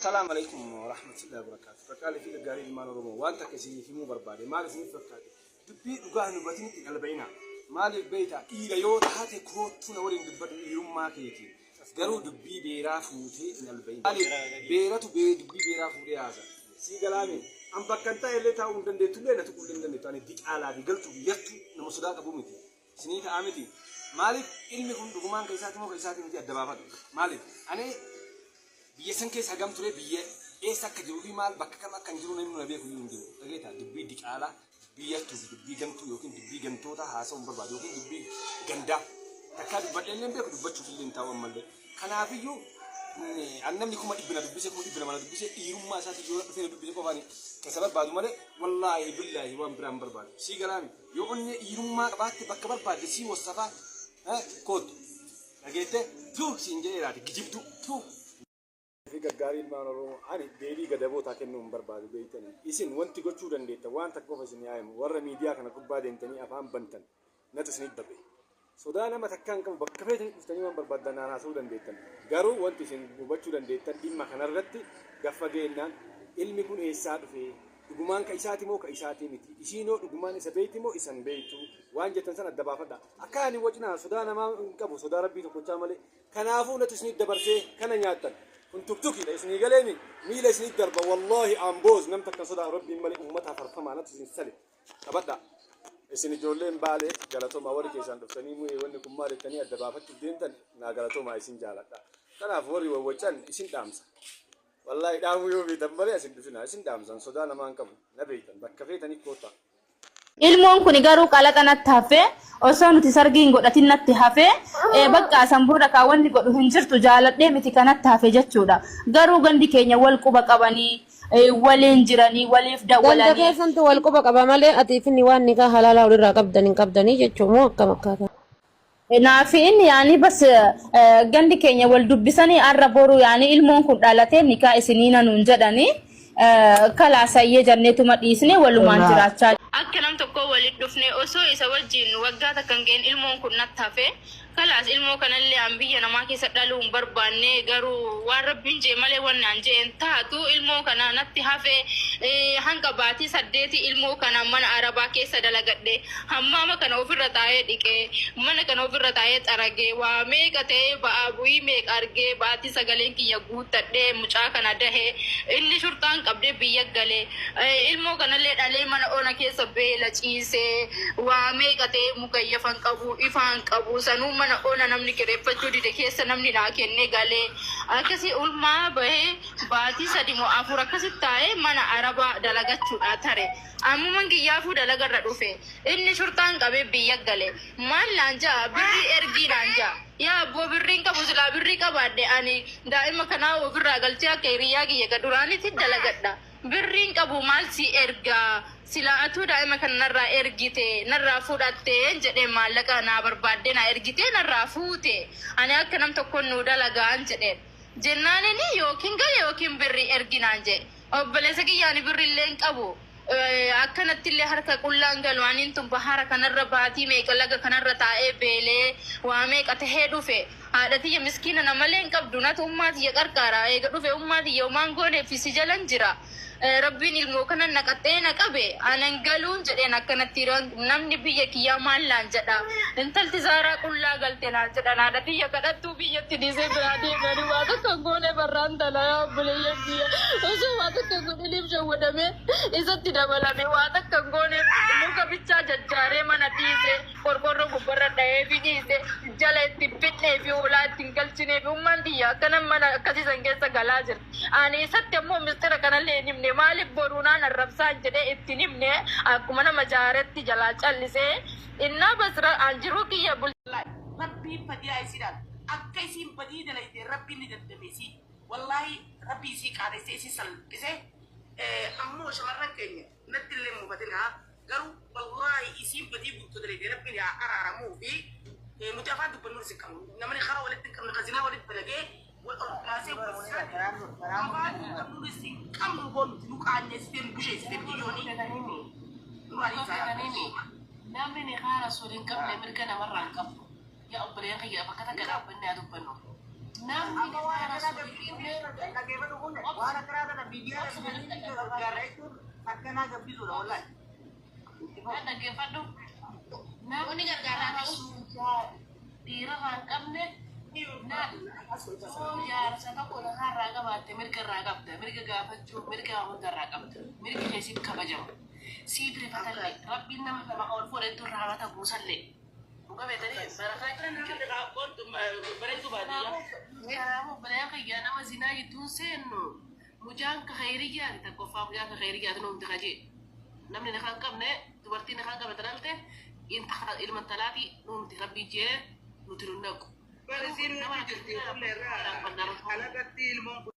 السلام عليكم ورحمة الله وبركاته. فقال في الجاري المال ربما وانت كسي في مو بربادي مال سنين فكاتي دبي دقاه نبتين تقلبينا مال البيت إلى يوت هاتي كوت نورين دبر يوم ما كيتي قالوا دبي بيرا فوتي نلبين مال بيرا تبي دبي بيرا فوتي هذا سي كلامي أم بكنتا اللي تاون دندي تلي نتقول دندي تاني ديك على ديقل تبيتو نمسداك أبو متي سنين كأمتي مالك علمي كم دكمان كيساتي مو كيساتي متي الدبابات مالك أنا بيسن كيس هجم تري بيه إيسا كجروبي مال بككم أكنجرو نمو نبيه كل يوم جرو تجيتا دبي ديك على بيه تو دبي جم تو يمكن دبي جم تو تا حاسة برباد يمكن دبي جندا تكاد بدلنا بيه كده بتشوف اللي نتاو مالله كنا فيو أنا منكم ابن دبي سكوا ابن مال دبي سك يروم ما ساتي جو في دبي سكوا فاني كسبب بعد ماله والله بالله هو برام برباد شيء كلامي يقولني يروم ما بعد بكبر بعد شيء وصفا ها كود تجيته تو سينجي راتي جيبتو تو في الجاري المانورو أنا ديري قدبو تاكنهم برباد بيتنا إسن وانت قلت شو دنديتا وانت كوفا سنيايم ورا ميديا كنا كوبا دنتني أفهم بنتن نتسنيد دبي سودانا ما تكان كم بكفيت نستني من برباد دنا سو دنديتا قارو وانت سن قلت شو دنديتا إما كنا رغتي قفقينا علمي كون إيساد في دعومان كإساتي مو كإساتي متي إشينو دعومان إسبيتي مو إسان بيتو وانجة تنسنا الدبافة دا أكاني وجنا سودانا ما كابو سودارا بيتو كتامله كنافو نتسنيد دبرسي كنا نياتن كنت تكتكي لإسني قالني مي لإسني الدربة والله أمبوز نمتك كصدا ربي ملي أمتها فرفما أنا تسني السلة أبدا إسني جولين بالي قالتهم أوري كيسان دفتني مو يونكم مالي تاني الدبافة تدين تاني نا قالتهم ما إسن جالتا كنا فوري ووجان إسن دامسا والله دامو يومي تنبري إسن دفنا إسن دامسا صدا نما أنكم نبيتن بكفيتني كوتا ilmoon kun garuu qalaqa natti hafe osoo nuti sargiin godhatin natti hafe bakka sanbuudha kaawwanni godhu hin jirtu jaaladhee miti kanatti hafe jechuudha garuu gandi keenya wal quba qabanii waliin jiranii waliif dawwalanii ganda keessantu wal quba qaba malee ati finni waan nikaa halaalaa walirraa qabdanii jechuun akkam akkaata naafi inni yaani bas gandi keenya wal dubbisanii arra boru yaani ilmoon kun dhalatee nikaa isiniina nuun jedhanii kala sayyee janneetuma dhiisne walumaan jiraachaa akka nam tokko waliin dhufne osoo isa wajjin waggaa takkan geen ilmoon kun natti hafe kalaas ilmoo kanallee an biyya namaa keessa dhaluu hin barbaanne garuu waan rabbiin jee malee wannaan jeen taatu ilmoo kana natti hafe hanga baatii 8 ilmoo kana mana arabaa keessa dalagadhe hammaama kana ofirra taa'ee dhiqee mana kana ofirra taa'ee xaragee waa meeqa ta'ee ba'aa bu'ii meeqa argee baatii 9 kiyya guuttadhee mucaa kana dahee inni shurtaan qabdee biyya galee ilmoo kanallee dhalee mana ona keessa beela ciisee waa meeqa ta'ee mukayyafan qabu ifaan qabu sanuu mana ona namni kireeffachuu dide keessa namni naa kennee galee akkasii ulmaa bahee baatii 3 moo 4 akkasitti taa'ee mana arabaa dalagachuudha tare ammuman giyyaafuu dalagarra dhufe inni shurtaan qabee biyya galee maal laanja birrii ergii laanja yaa abboo birriin qabu silaa birrii qabaadhe ani daa'ima kanaa ofirraa galchee akka hiriyaa kiyya gaduraanitti dalagadha birriin qabu maal si ergaa sila atu daa'ima kan narraa ergite narraa fudhattee jedhee maallaqa naa barbaadde naa ergite narraa fuute ani akka nam tokko nu dalagaan jedheen jennaanini yookiin gale yookiin birrii erginaan jedhe obboleessa kiyyaani birriillee hin qabu akkanattillee harka qullaan galu aniin tun bahara kanarra baatii meeqa laga kanarra taa'ee beelee waa meeqa tahee dhufe haadhatiyya miskiina namallee hin qabdu natu ummaatiyya qarqaara eega dhufe ummaatiyya umaan gooneeffisi jalan jira rabbiin ilmoo kana naqaxee naqabe anan galuun jedheen akkanatti namni biyya kiyyaa maallaan jedha intalti zaaraa qullaa galte naan jedha haadhatiyya kadhattuu biyyatti dhiisee biraa deemanii waa takka goone barraan dalayaa obboleeyya biyya osoo waa takka godhiniif shawwadame isatti dabalame waa takka goone muka bichaa jajjaaree mana dhiise qorqorroo gubbarra dha'ee fi dhiise jala itti fidhee fi ulaa ittiin galchinee fi ummaan biyya akkana mana akkasiisan keessa galaa jirti ani isatti ammoo mistira kanallee himne maaliif boruunaan arrabsaan jedhee itti himne akkuma nama jaaretti jalaa callisee innaa basra anjiruu kiyya bulaa rabbiin fadii ayisiidhaan akka isiin badii dalayte rabbiin ni daddabeesii wallahi rabbii isii qaadessee isii salphisee ammoo shamarran keenya natti illee mufatin haa garuu wallahi isiin badii guutuu dalayte rabbiin haa araaramuu fi nuti afaan dubbannu isin qabu namni karaa walitti hin qabne kazinaa walitti dalagee والأرقاسي والسادة أبغى نقول لسه كم نقول نقعد نستين بشيء نستين بيوني نعمل نخارة سورين قبل بركنا مرة نقبل يا أبو ليه خير بكتة كلام بني أدو بنو Namni gara soofii dhageeffatu kun waan akkanaa kana miidiyaa garreechuun akkanaa gabbisuudha wallahi. Kan dhaggeeffadhu namni gargaaraa suuqaa dhiira waan qabne jaarsa tokko irraa qabaatte mirga irraa qabda mirga gaafachuu mirga hunda irraa qabda mirga keessiif kabajamu siif rifatallee rabbiin nama lama ol fudhetu irraa mata buusallee. Barang kaya nama zina itu seno, mujang kehirian, tak kofa mujang kehirian tu nung terkaji. Namni nak angkat ne, tu berarti nak angkat betul te, intah ilmu talati nung terapi je, nuturun nak. Nama nak